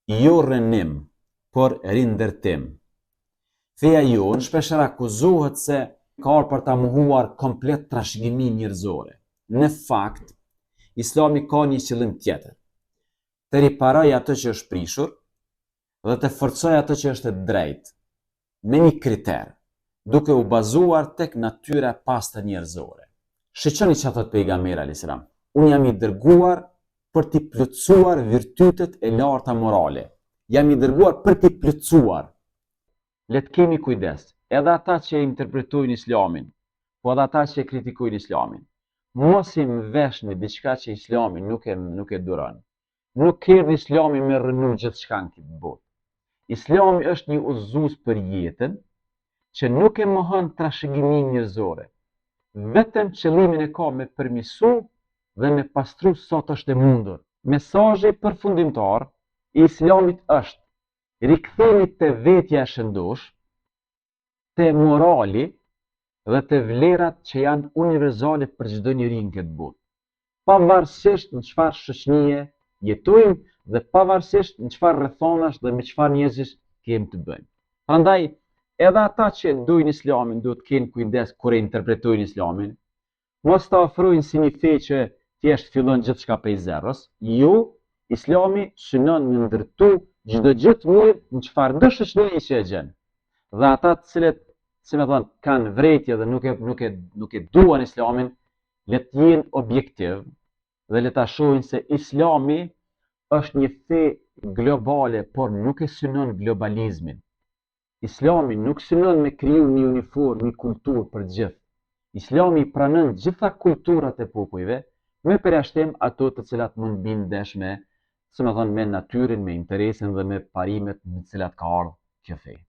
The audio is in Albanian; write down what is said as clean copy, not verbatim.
jo rënim, por rindërtim. Feja jonë shpeshherë akuzohet se ka ardhur për ta mohuar komplet trashëgiminë njerëzore. Në fakt, Islami ka një qëllim tjetër. Të riparojë atë që është prishur dhe të forcojë atë që është e drejtë, me një kriter, duke u bazuar tek natyra e pastër njerëzore. Shiqoni çfarë thot pejgamberi alayhis salam. Unë jam i dërguar për t'i plotësuar virtytet e larta morale. Jam i dërguar për t'i plotësuar. Le të kemi kujdes, edhe ata që interpretojnë Islamin, po edhe ata që kritikojnë Islamin. Mos i mveshni diçka që Islami nuk e duron. Nuk erdhi Islami me rënu gjithçka në këtë botë. Islami është një udhëzues për jetën që nuk e mohon trashëgiminë njerëzore. Vetëm qëllimin e ka me përmirësu dhe me pastru sa të është e mundur. Mesazhi përfundimtar i Islamit është rikthimi te vetja e shëndosh, te morali dhe te vlerat që janë universale për çdo njeri në këtë botë. Pavarësisht në çfarë shoqënie jetojmë dhe pavarësisht në çfarë rrethonash dhe me çfarë njerëzish kemi të bëjmë. Prandaj, edhe ata që dojnë Islamin duhet të kenë kujdes kur e interpretojnë Islamin. Mos ta ofrojnë si një fe që thjesht fillon gjithçka prej zerës. Jo, Islami synon me ndërtu çdo gjë të mirë në çfarëdo shoqërie që e gjen. Dhe ata të cilët, si më thon, kanë vrejtje dhe nuk e duan Islamin, le të jenë objektiv dhe le ta shohin se Islami është një fe globale, por nuk e synon globalizmin. Islami nuk synon me kriju një uniform, një kulturë për gjithë. Islami pranon gjitha kulturat e popujve, me përjashtim ato të cilat mund bin ndesh me, si më thon, me natyrën, me interesin dhe me parimet në të cilat ka ardhur kjo fe.